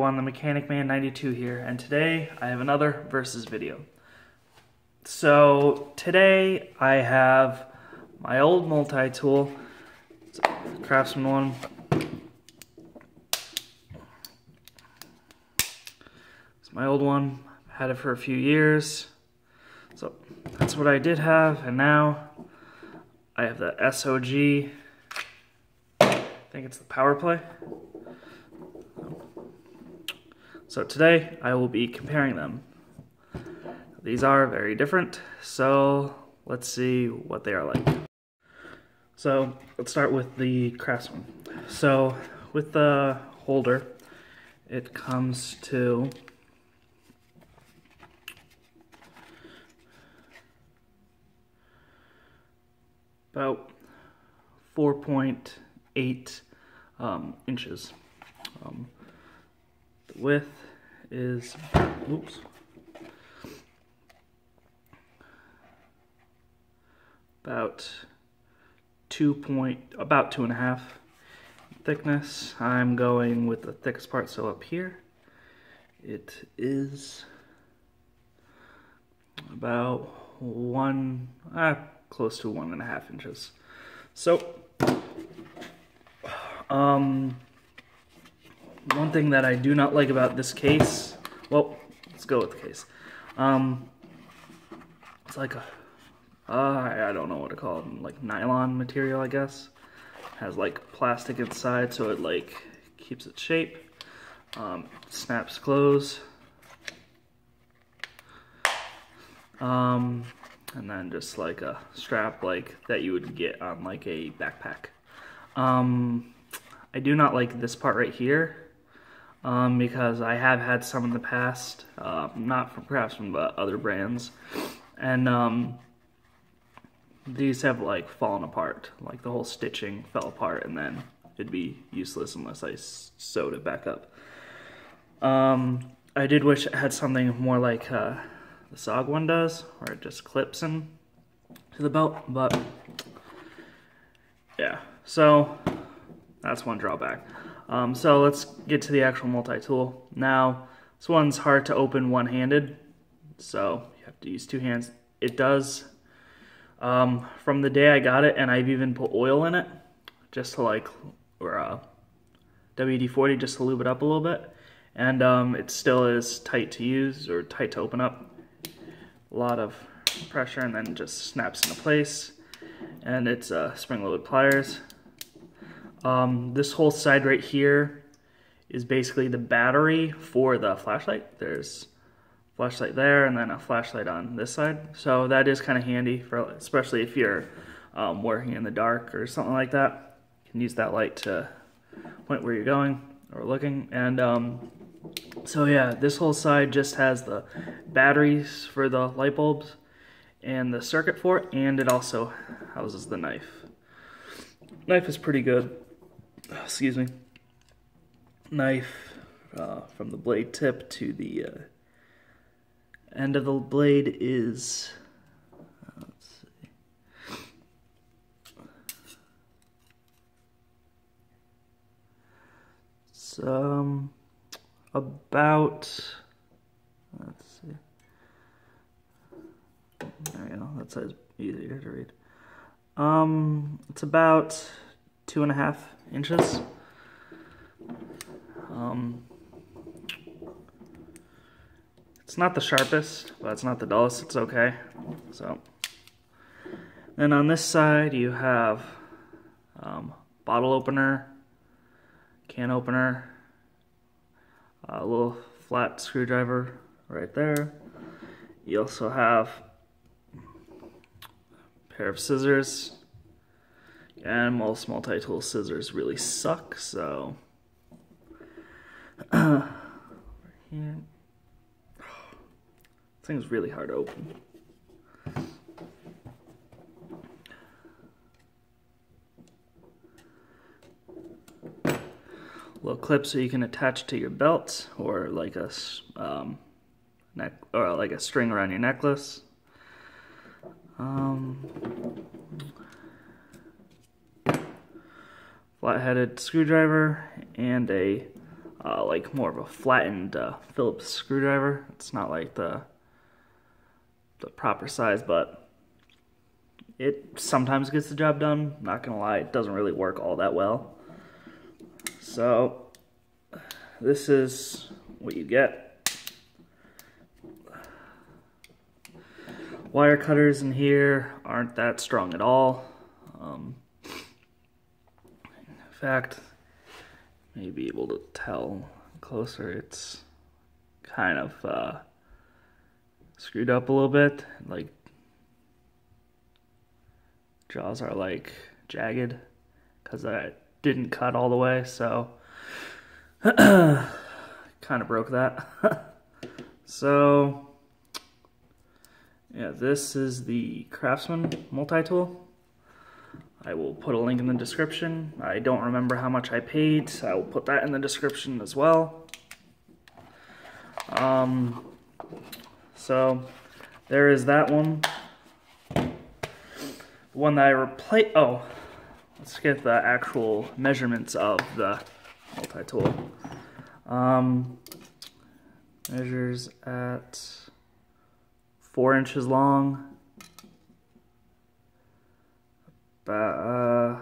everyone, the Mechanic Man 92 here, and today I have another versus video. So today I have my old multi-tool, Craftsman one. It's my old one, I've had it for a few years. So that's what I did have, and now I have the SOG, I think it's the Power Play. So today I will be comparing them. These are very different, so let's see what they are like. So let's start with the Craftsman. So with the holder, it comes to about 4.8 inches. The width is, about 2.5 thickness. I'm going with the thickest part, so up here it is about close to 1.5 inches. So one thing that I do not like about this case, well, let's go with the case. It's like a, I don't know what to call it, like nylon material, I guess. It has like plastic inside, so it like keeps its shape. Snaps closed. And then just like a strap like that you would get on like a backpack. I do not like this part right here. Because I have had some in the past, not from Craftsman, but other brands, and these have like fallen apart, like the whole stitching fell apart, and then it'd be useless unless I sewed it back up. I did wish it had something more like the SOG one does, where it just clips in to the belt, but yeah, so that's one drawback. So let's get to the actual multi-tool. Now, this one's hard to open one-handed, so you have to use two hands. It does, from the day I got it, and I've even put oil in it, just to like, or WD-40 just to lube it up a little bit, and it still is tight to use, or tight to open up. A lot of pressure, and then it just snaps into place, and it's spring-loaded pliers. This whole side right here is basically the battery for the flashlight. There's a flashlight there and then a flashlight on this side. So that is kind of handy, for especially if you're working in the dark or something like that. You can use that light to point where you're going or looking. And so yeah, this whole side just has the batteries for the light bulbs and the circuit for it, and it also houses the knife. Knife is pretty good. Excuse me. Knife from the blade tip to the end of the blade is, let's see, it's about, let's see, there you go, that side's easier to read. It's about 2.5 inches. It's not the sharpest, but it's not the dullest. It's okay. So then on this side you have bottle opener, can opener, a little flat screwdriver right there. You also have a pair of scissors. And most multi-tool scissors really suck, so right here. This thing's really hard to open. Little clip so you can attach to your belt, or like a like a string around your necklace. Flat-headed screwdriver and a like more of a flattened Phillips screwdriver. It's not like the proper size, but it sometimes gets the job done. Not gonna lie, it doesn't really work all that well. So this is what you get. Wire cutters in here aren't that strong at all. In fact, may be able to tell closer, it's kind of screwed up a little bit. Like, jaws are like jagged because I didn't cut all the way, so kind of broke that. So yeah, this is the Craftsman multi-tool. I will put a link in the description. I don't remember how much I paid, so I will put that in the description as well. So there is that one. The one that I replaced. Oh, let's get the actual measurements of the multi-tool. Measures at 4 inches long. About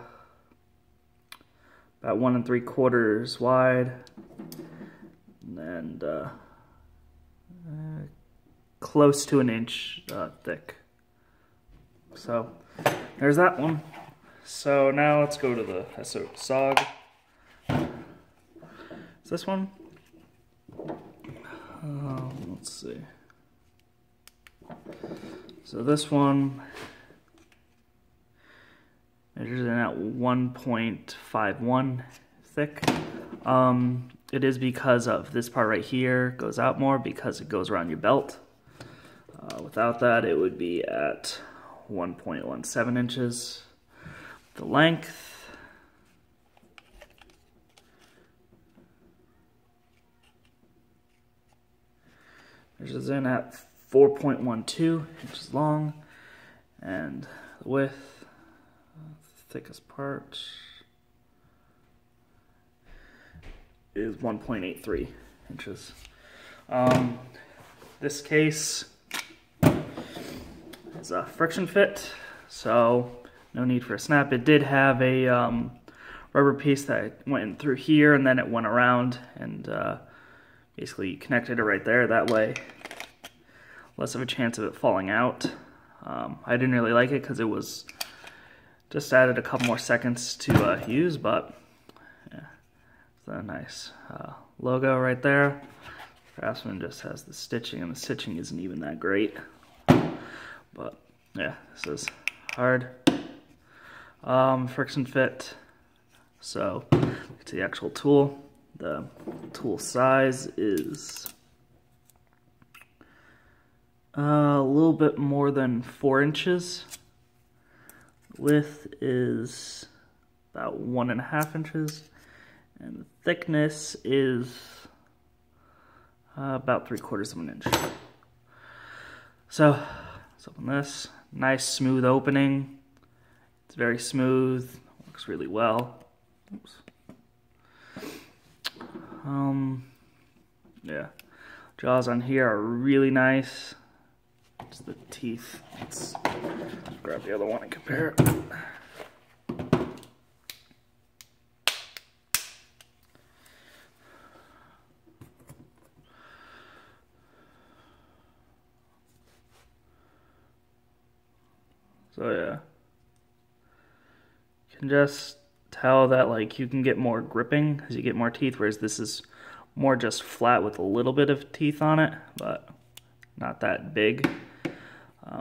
1 3/4 wide, and close to an inch thick. So there's that one. So now let's go to the SOG. Is this one? Let's see. So this one measures in at 1.51 thick. It is because of this part right here goes out more because it goes around your belt. Without that, it would be at 1.17 inches. The length measures in at 4.12 inches long, and the width, thickest part, is 1.83 inches. This case is a friction fit, so no need for a snap. It did have a rubber piece that went through here and then it went around and basically connected it right there. That way, less of a chance of it falling out. I didn't really like it because it was just added a couple more seconds to use, but yeah, it's a nice logo right there. Craftsman just has the stitching, and the stitching isn't even that great. But yeah, this is hard. Friction fit. So to the actual tool, the tool size is a little bit more than 4 inches. Width is about 1.5 inches, and the thickness is about 3/4 of an inch. So let's open this. Nice smooth opening. It's very smooth. Works really well. Oops. Yeah, jaws on here are really nice. Just the teeth. Let's grab the other one and compare it. So yeah, you can just tell that like you can get more gripping as you get more teeth, whereas this is more just flat with a little bit of teeth on it, but not that big.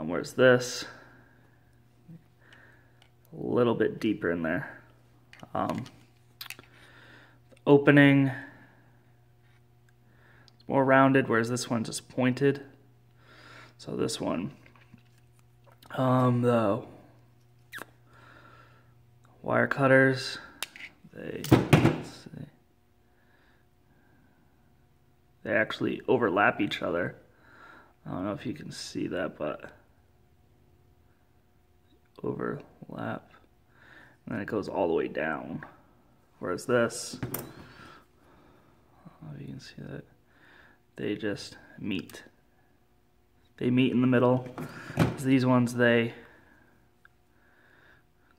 Whereas this, a little bit deeper in there. Opening, it's more rounded, whereas this one just pointed. So this one, the wire cutters, let's see, they actually overlap each other. I don't know if you can see that, but overlap, and then it goes all the way down. Whereas this, You can see that they just meet. They meet in the middle. These ones, they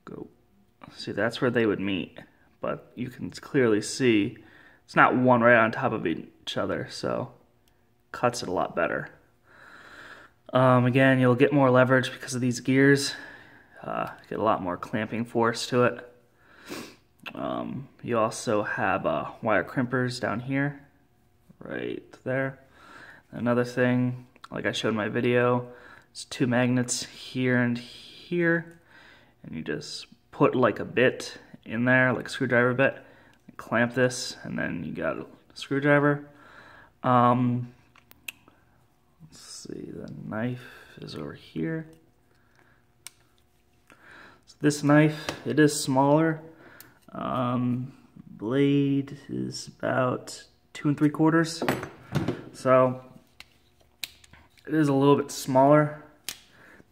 go. See, that's where they would meet, but you can clearly see it's not one right on top of each other, so cuts it a lot better. Again, you'll get more leverage because of these gears. Get a lot more clamping force to it. You also have wire crimpers down here, right there. Another thing, like I showed in my video, it's 2 magnets here and here, and you just put like a bit in there, like a screwdriver bit, and clamp this, and then you got a screwdriver. Let's see, the knife is over here. So this knife, it is smaller. Blade is about 2 3/4, so it is a little bit smaller.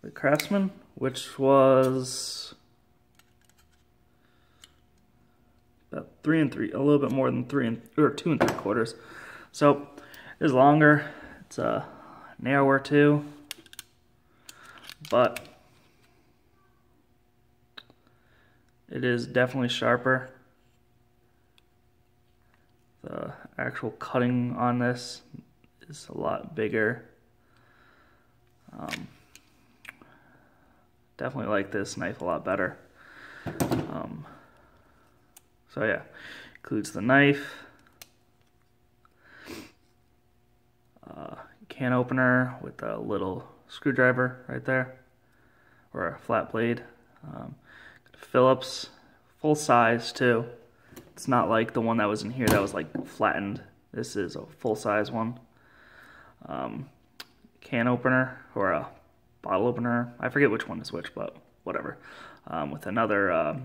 The Craftsman, which was about 3 3, a little bit more than 2 3/4. So it is longer. It's narrower too, but it is definitely sharper. The actual cutting on this is a lot bigger. Definitely like this knife a lot better. So yeah, includes the knife, can opener with a little screwdriver right there, or a flat blade. Phillips, full size too. It's not like the one that was in here that was like flattened. This is a full size one. Can opener or a bottle opener. I forget which one is which, but whatever. With another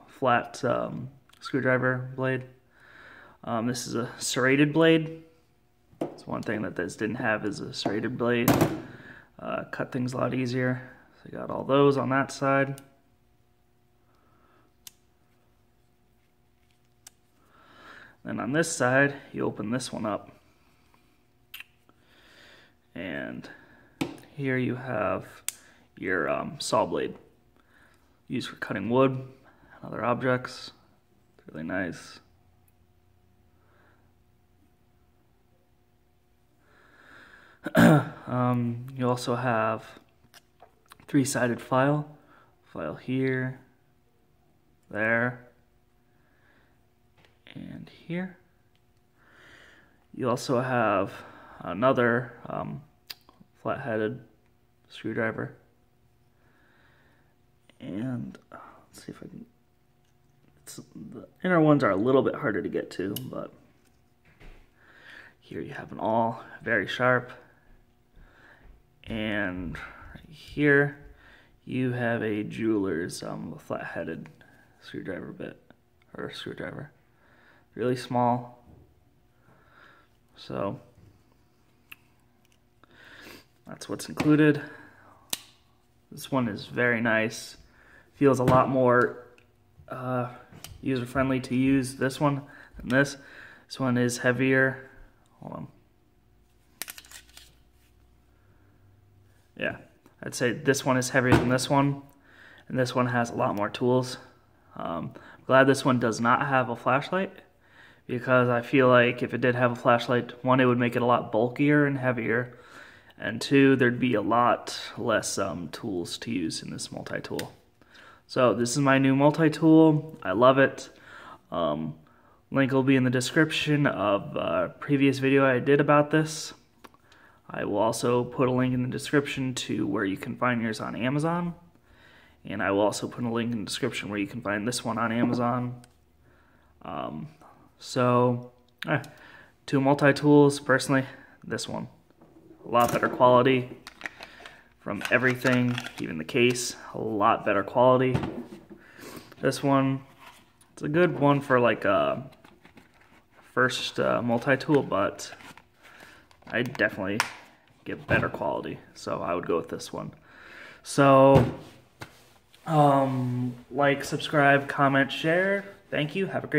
flat screwdriver blade. This is a serrated blade. It's one thing that this didn't have, is a serrated blade. Cut things a lot easier. So you got all those on that side. Then on this side, you open this one up. And here you have your saw blade, used for cutting wood and other objects. It's really nice. You also have 3-sided file here, there, and here. You also have another flat-headed screwdriver, and let's see if I can. The inner ones are a little bit harder to get to, but here you have an all very sharp. And right here you have a jeweler's flat-headed screwdriver bit, or screwdriver. Really small. So that's what's included. This one is very nice. Feels a lot more user-friendly to use, this one, than this. This one is heavier. Hold on. Yeah, I'd say this one is heavier than this one, and this one has a lot more tools. I'm glad this one does not have a flashlight, because I feel like if it did have a flashlight, 1, it would make it a lot bulkier and heavier, and 2, there'd be a lot less tools to use in this multi-tool. So this is my new multi-tool. I love it. Link will be in the description of a previous video I did about this. I will also put a link in the description to where you can find yours on Amazon. And I will also put a link in the description where you can find this one on Amazon. Two multi-tools, personally, this one. A lot better quality from everything, even the case, a lot better quality. This one, it's a good one for like a first multi-tool, but I definitely get better quality, so I would go with this one. So, like, subscribe, comment, share. Thank you. Have a great